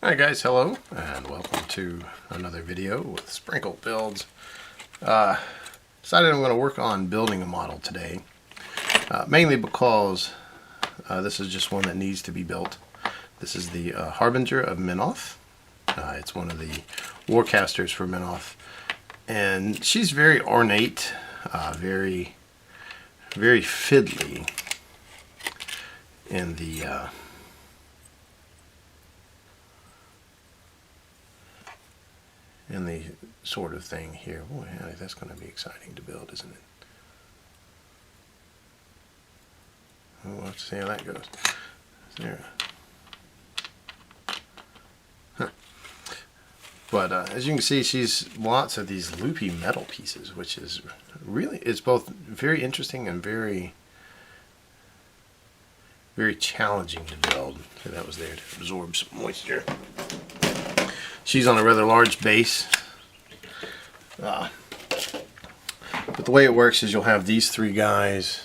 Hi guys, hello, and welcome to another video with Sprinkle Builds. Decided I'm going to work on building a model today, mainly because this is just one that needs to be built. This is the Harbinger of Menoth. It's one of the warcasters for Menoth, and she's very ornate, very fiddly in the sort of thing here. Boy, that's going to be exciting to build, isn't it? We'll have to see how that goes. There. Huh. But as you can see, she's lots of these loopy metal pieces, which is really, it's both very interesting and very challenging to build. So that was there to absorb some moisture. She's on a rather large base. But the way it works is you'll have these three guys.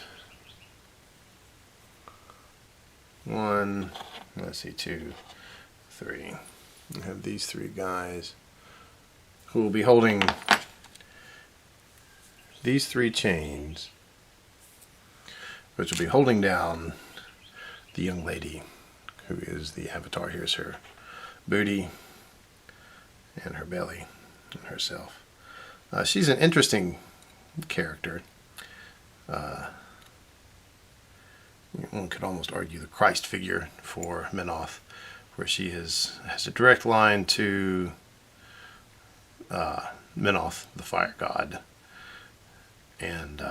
One, let's see, two, three. You have these three guys who will be holding these three chains, which will be holding down the young lady who is the avatar. Here's her booty and her belly and herself. She's an interesting character. One could almost argue the Christ figure for Menoth, where she has a direct line to Menoth, the fire god, and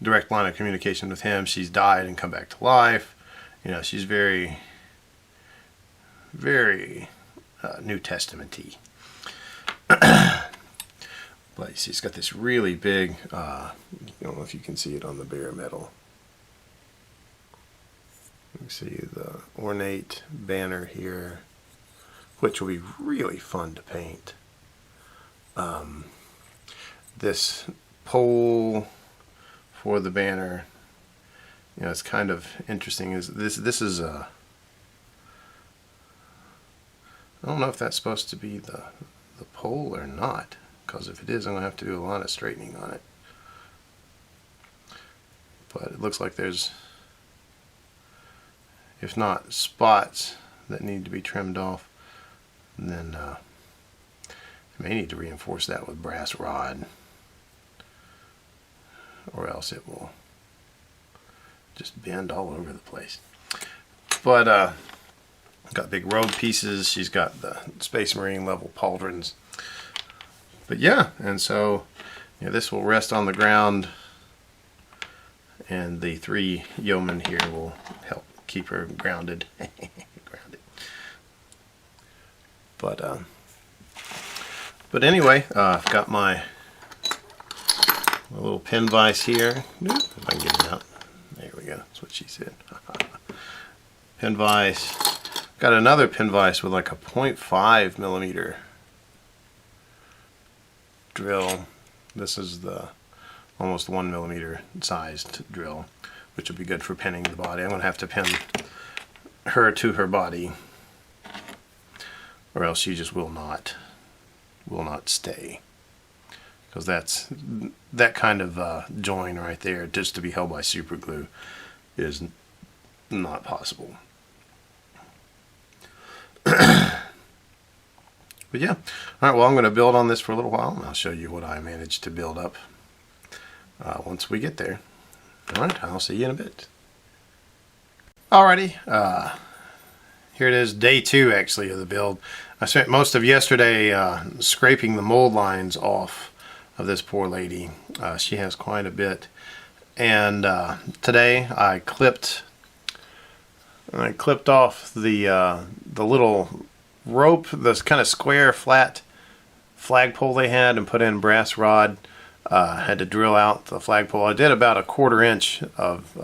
direct line of communication with him. She's died and come back to life. You know, she's very New Testament-y. But she's got this really big, I don't know if you can see it on the bare metal. You can see the ornate banner here, which will be really fun to paint. This pole for the banner, you know, it's kind of interesting. This is a, I don't know if that's supposed to be the pole or not, because if it is, I'm going to have to do a lot of straightening on it. But it looks like there's, if not spots that need to be trimmed off, then I may need to reinforce that with brass rod, or else it will just bend all over the place. But got big road pieces. She's got the Space Marine level pauldrons. But yeah, and so, you know, this will rest on the ground, and the three yeomen here will help keep her grounded. Grounded. But anyway, I've got my little pin vise here. If I can get it out. There we go. That's what she said. Pin vise. Got another pin vise with like a 0.5 millimeter drill. This is the almost 1 millimeter sized drill, which will be good for pinning the body. I'm going to have to pin her to her body, or else she just will not stay, because that kind of join right there, just to be held by super glue, is not possible. But yeah, alright, well, I'm going to build on this for a little while, and I'll show you what I managed to build up once we get there. Alright, I'll see you in a bit. Alrighty, here it is, day 2 actually of the build. I spent most of yesterday scraping the mold lines off of this poor lady. She has quite a bit, and today I clipped off the little rope, this kind of square flat flagpole they had, and put in brass rod. Had to drill out the flagpole. I did about a 1/4 inch of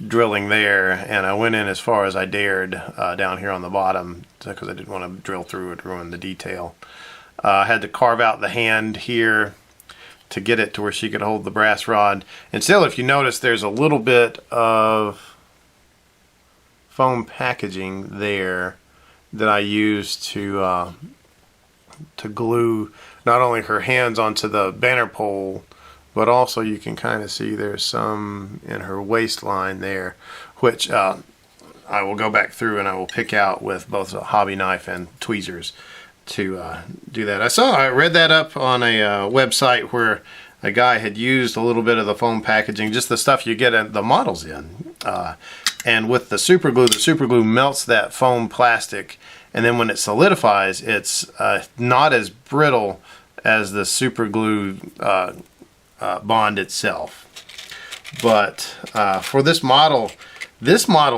drilling there, and I went in as far as I dared down here on the bottom, because I didn't want to drill through it, ruin the detail. I had to carve out the hand here to get it to where she could hold the brass rod. And still, if you notice, there's a little bit of foam packaging there that I used to glue not only her hands onto the banner pole, but also you can kind of see there's some in her waistline there, which I will go back through and I will pick out with both a hobby knife and tweezers to do that. I read that up on a website where a guy had used a little bit of the foam packaging, just the stuff you get the models in, and with the super glue melts that foam plastic, and then when it solidifies, it's not as brittle as the super glue bond itself. But for this model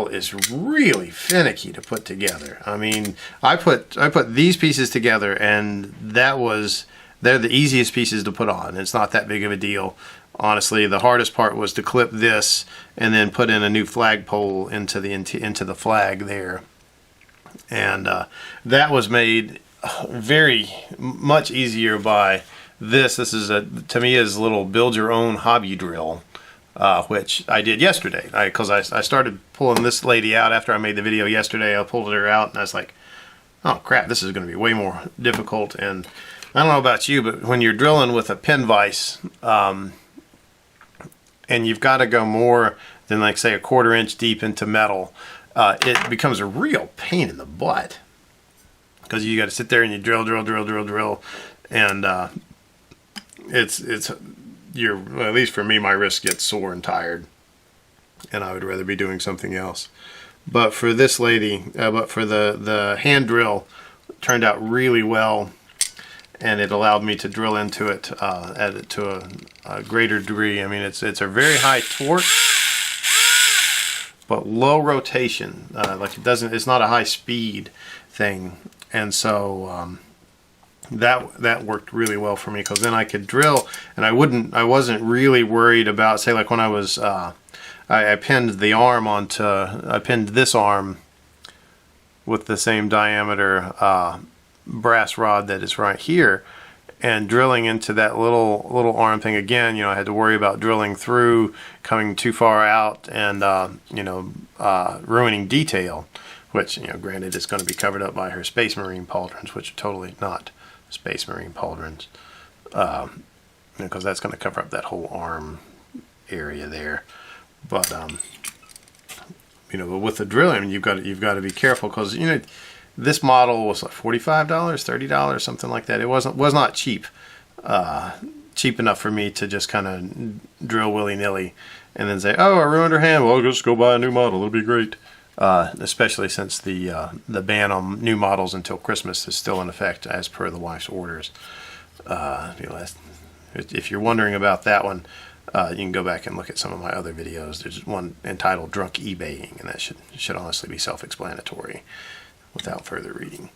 is really finicky to put together. I mean, I put these pieces together, and they're the easiest pieces to put on. It's not that big of a deal. Honestly, the hardest part was to clip this and then put in a new flagpole into the flag there. And that was made very much easier by this. This is to me is a little build your own hobby drill, which I did yesterday. Because I started pulling this lady out after I made the video yesterday. I pulled her out and I was like, oh crap, this is going to be way more difficult. And I don't know about you, but when you're drilling with a pin vise, and you've got to go more than, like, say, a 1/4 inch deep into metal, it becomes a real pain in the butt, because you got to sit there and you drill, and well, at least for me, my wrist gets sore and tired, and I would rather be doing something else. But for this lady, for the hand drill, it turned out really well, and it allowed me to drill into it to a greater degree. I mean, it's a very high torque, but low rotation. Like it's not a high speed thing, and so that worked really well for me, because then I could drill, and I wasn't really worried about, say, like when I was I pinned this arm with the same diameter brass rod that is right here, and drilling into that little arm thing again. I had to worry about drilling through, coming too far out, and ruining detail, which, granted, it's going to be covered up by her Space Marine pauldrons, which are totally not Space Marine pauldrons, because that's going to cover up that whole arm area there. But but with the drilling, you've got to be careful, because this model was like $45, $30, something like that. It was not cheap enough for me to just kind of drill willy-nilly and then say, oh, I ruined her hand, well, I'll just go buy a new model, it'll be great. Especially since the ban on new models until Christmas is still in effect, as per the wife's orders. If you're wondering about that one, you can go back and look at some of my other videos. There's one entitled Drunk eBaying, and that should honestly be self-explanatory without further reading.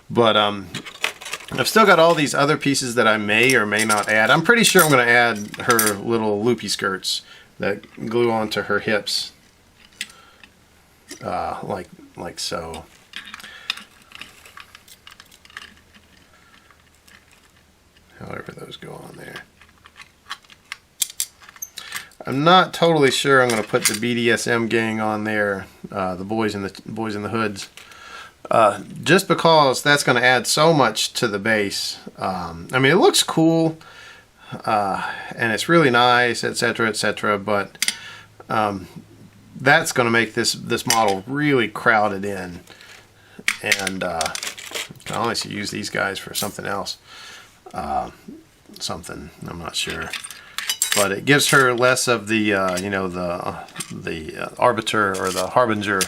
But I've still got all these other pieces that I may or may not add. I'm pretty sure I'm going to add her little loopy skirts that glue onto her hips, like so. However those go on there. I'm not totally sure I'm going to put the BDSM gang on there, the boys in the hoods. Just because that's going to add so much to the base. I mean, it looks cool, and it's really nice, etc., but that's going to make this model really crowded in, and I can honestly use these guys for something else, I'm not sure, but it gives her less of the the arbiter or the harbinger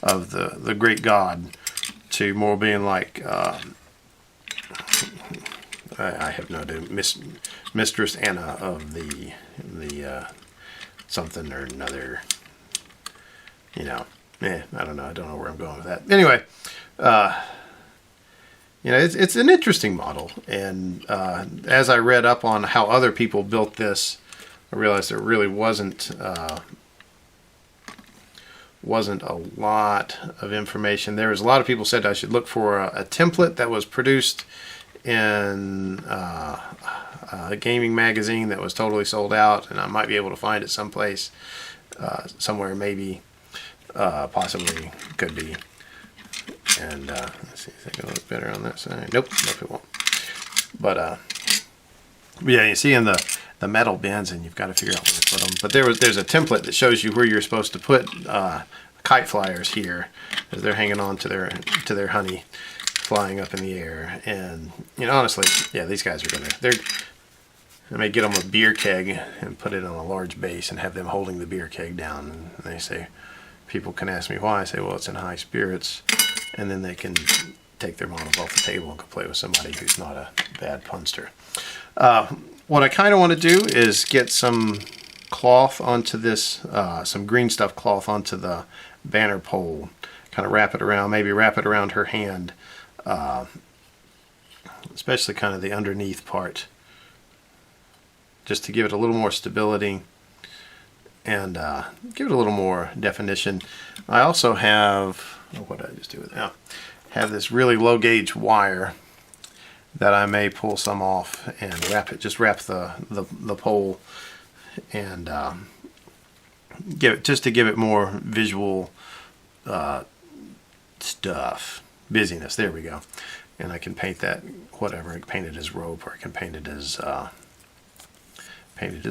of the great god, to more being like I have no idea, Mistress Anna of the something or another. I don't know. I don't know where I'm going with that. Anyway, it's an interesting model, and as I read up on how other people built this, I realized there really wasn't a lot of information. There was a lot of people said I should look for a template that was produced in a gaming magazine that was totally sold out, and I might be able to find it someplace, somewhere maybe, possibly, could be. And let's see if I can look better on that side. Nope, it won't. But yeah, you see in the metal bins, and you've got to figure out where to put them. But there's a template that shows you where you're supposed to put kite flyers here, as they're hanging on to their honey, flying up in the air. And you know, honestly, yeah, these guys are I may get them a beer keg and put it on a large base and have them holding the beer keg down. And they say, people can ask me why. I say, well, it's in high spirits, and then they can take their models off the table and go play with somebody who's not a bad punster. What I kind of want to do is get some cloth onto this, some green stuff cloth onto the banner pole. Kind of wrap it around, maybe wrap it around her hand, especially kind of the underneath part, just to give it a little more stability and give it a little more definition. I also have, what did I just do with that? Have this really low gauge wire that I may pull some off and wrap it, just wrap the pole, and just to give it more visual stuff, busyness. There we go. And I can paint that whatever. I can paint it as rope, or I can paint it as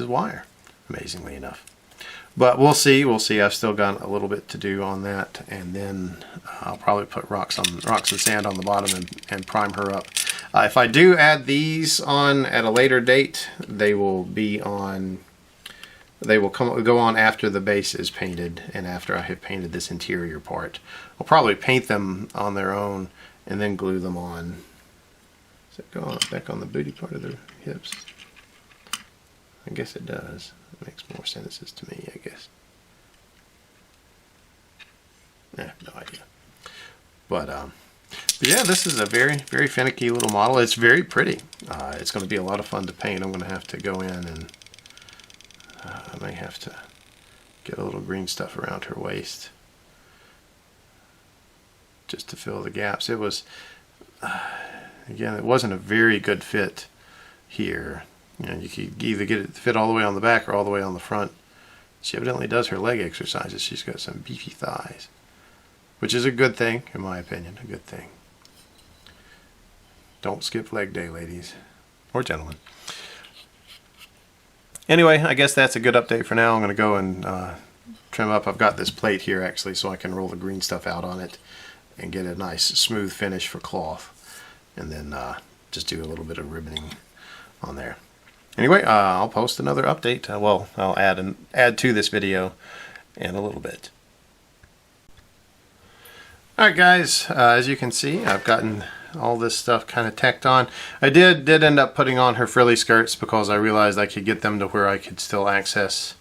wire, amazingly enough. But we'll see. I've still got a little bit to do on that, and then I'll probably put rocks and sand on the bottom and prime her up. If I do add these on at a later date, they will be on. They will go on after the base is painted and after I have painted this interior part. I'll probably paint them on their own and then glue them on. Does it go on back on the booty part of their hips? I guess it does. It makes more sentences to me, I guess. No idea. But yeah, this is a very, very finicky little model. It's very pretty. It's going to be a lot of fun to paint. I'm going to have to go in and I may have to get a little green stuff around her waist just to fill the gaps. It was, again, it wasn't a very good fit here. You know, you could either get it to fit all the way on the back or all the way on the front. She evidently does her leg exercises. She's got some beefy thighs, which is a good thing, in my opinion, a good thing. Don't skip leg day, ladies or gentlemen. Anyway, I guess that's a good update for now. I'm going to go and trim up. I've got this plate here actually, so I can roll the green stuff out on it and get a nice smooth finish for cloth, and then just do a little bit of ribboning on there. Anyway, I'll post another update. Well, I'll add to this video in a little bit. Alright guys, as you can see, I've gotten all this stuff kind of tacked on. I did end up putting on her frilly skirts because I realized I could get them to where I could still access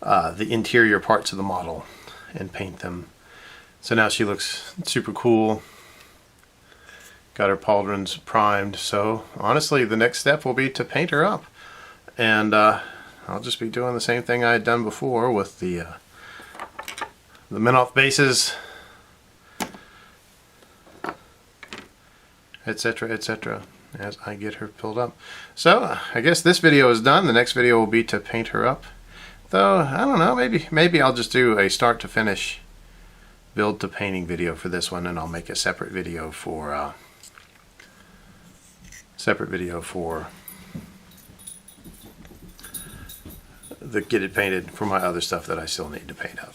the interior parts of the model and paint them. So now she looks super cool. Got her pauldrons primed. So honestly, the next step will be to paint her up. And I'll just be doing the same thing I had done before with the Menoth bases, etc., etc., as I get her filled up. So I guess this video is done. The next video will be to paint her up. Though I don't know, maybe I'll just do a start to finish build to painting video for this one, and I'll make a separate video for the get it painted for my other stuff that I still need to paint up.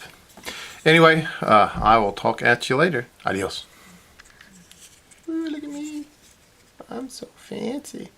Anyway, I will talk at you later. Adios. Ooh, look at me. I'm so fancy.